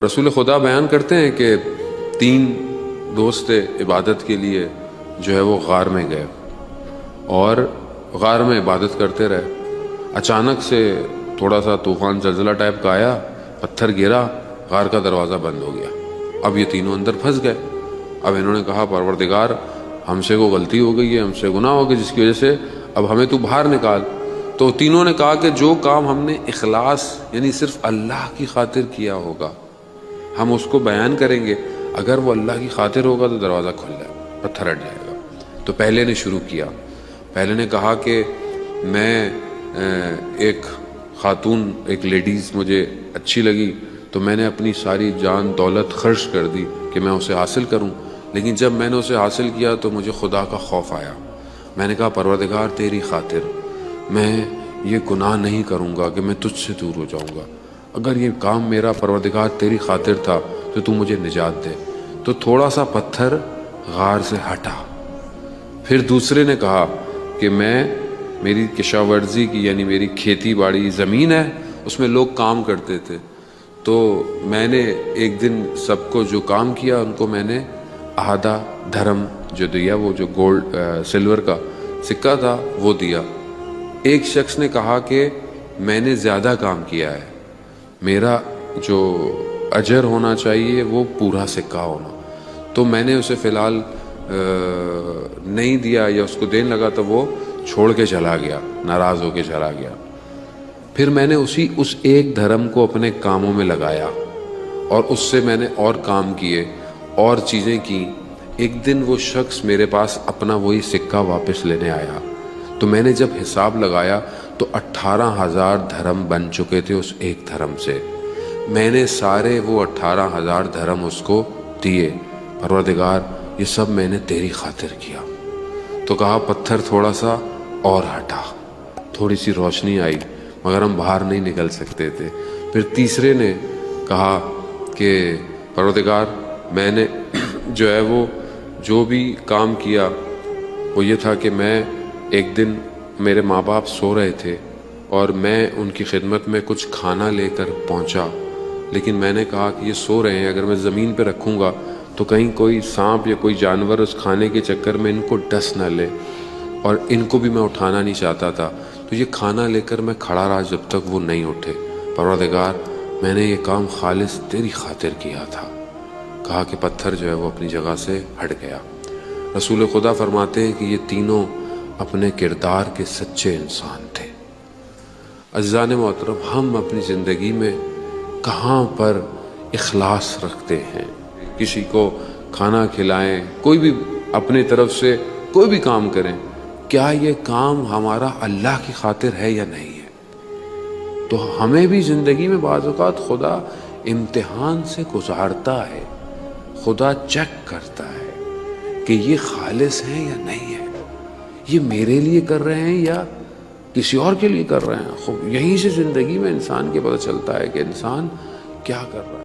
رسول خدا بیان کرتے ہیں کہ 3 دوست عبادت کے لیے جو ہے وہ غار میں گئے اور غار میں عبادت کرتے رہے۔ اچانک سے تھوڑا سا طوفان زلزلہ ٹائپ کا آیا، پتھر گرا، غار کا دروازہ بند ہو گیا۔ اب یہ تینوں اندر پھنس گئے۔ اب انہوں نے کہا پروردگار ہم سے کوئی غلطی ہو گئی ہے، ہم سے گناہ ہو گیا جس کی وجہ سے اب ہمیں تو باہر نکال۔ تو تینوں نے کہا کہ جو کام ہم نے اخلاص یعنی صرف اللہ کی خاطر کیا ہوگا ہم اس کو بیان کریں گے، اگر وہ اللہ کی خاطر ہوگا تو دروازہ کھل جائے گا، پتھر ہٹ جائے گا۔ تو پہلے نے شروع کیا، پہلے نے کہا کہ میں ایک خاتون، ایک لیڈیز مجھے اچھی لگی تو میں نے اپنی ساری جان دولت خرچ کر دی کہ میں اسے حاصل کروں، لیکن جب میں نے اسے حاصل کیا تو مجھے خدا کا خوف آیا۔ میں نے کہا پروردگار تیری خاطر میں یہ گناہ نہیں کروں گا کہ میں تجھ سے دور ہو جاؤں گا، اگر یہ کام میرا پروردگار تیری خاطر تھا تو تو مجھے نجات دے۔ تو تھوڑا سا پتھر غار سے ہٹا۔ پھر دوسرے نے کہا کہ میری کشاورزی کی یعنی میری کھیتی باڑی زمین ہے، اس میں لوگ کام کرتے تھے، تو میں نے ایک دن سب کو جو کام کیا ان کو میں نے آدھا دھرم جو دیا، وہ جو گولڈ سلور کا سکہ تھا وہ دیا۔ ایک شخص نے کہا کہ میں نے زیادہ کام کیا ہے، میرا جو اجر ہونا چاہیے وہ پورا سکہ ہونا، تو میں نے اسے فی الحال نہیں دیا یا اس کو دینے لگا تو وہ چھوڑ کے چلا گیا، ناراض ہو کے چلا گیا۔ پھر میں نے اس ایک دھرم کو اپنے کاموں میں لگایا اور اس سے میں نے اور کام کیے اور چیزیں کی۔ ایک دن وہ شخص میرے پاس اپنا وہی سکہ واپس لینے آیا، تو میں نے جب حساب لگایا تو 18,000 دھرم بن چکے تھے اس ایک دھرم سے۔ میں نے سارے وہ 18,000 دھرم اس کو دیے، پروردگار یہ سب میں نے تیری خاطر کیا۔ تو کہا پتھر تھوڑا سا اور ہٹا، تھوڑی سی روشنی آئی مگر ہم باہر نہیں نکل سکتے تھے۔ پھر تیسرے نے کہا کہ پروردگار میں نے جو ہے وہ جو بھی کام کیا وہ یہ تھا کہ میں ایک دن میرے ماں باپ سو رہے تھے اور میں ان کی خدمت میں کچھ کھانا لے کر پہنچا، لیکن میں نے کہا کہ یہ سو رہے ہیں، اگر میں زمین پہ رکھوں گا تو کہیں کوئی سانپ یا کوئی جانور اس کھانے کے چکر میں ان کو ڈس نہ لے، اور ان کو بھی میں اٹھانا نہیں چاہتا تھا، تو یہ کھانا لے کر میں کھڑا رہا جب تک وہ نہیں اٹھے۔ پروردگار میں نے یہ کام خالص تیری خاطر کیا تھا۔ کہا کہ پتھر جو ہے وہ اپنی جگہ سے ہٹ گیا۔ رسول خدا فرماتے ہیں کہ یہ تینوں اپنے کردار کے سچے انسان تھے۔ عزیزان محترم، ہم اپنی زندگی میں کہاں پر اخلاص رکھتے ہیں؟ کسی کو کھانا کھلائیں، کوئی بھی اپنی طرف سے کوئی بھی کام کریں، کیا یہ کام ہمارا اللہ کی خاطر ہے یا نہیں ہے؟ تو ہمیں بھی زندگی میں بعض اوقات خدا امتحان سے گزارتا ہے، خدا چیک کرتا ہے کہ یہ خالص ہے یا نہیں ہے، یہ میرے لیے کر رہے ہیں یا کسی اور کے لیے کر رہے ہیں۔ یہیں سے زندگی میں انسان کے پتہ چلتا ہے کہ انسان کیا کر رہا ہے۔